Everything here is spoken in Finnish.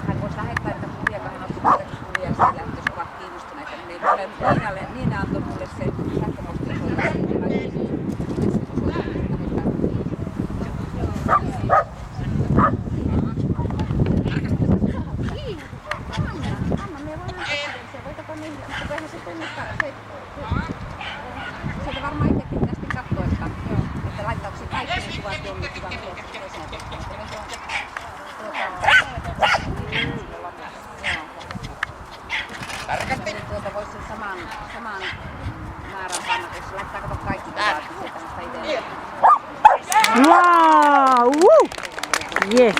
hän voisi lähettää niitä kuvia, kun hän otti muitakin kuvia siellä, että jos ovat kiinnostuneita, niin Niina antoi mulle sen sähköpostiosoitteen. Sieltä varmaan itsekin pitäisi katsoa, että laittaako se kaikki ne kuvat jonnekin vaan tarkasti. Tuota voisi sen saman määrän panna, jos laittaa kato kaikki kuvat, niin sieltä sitä itse. Wow! Yes!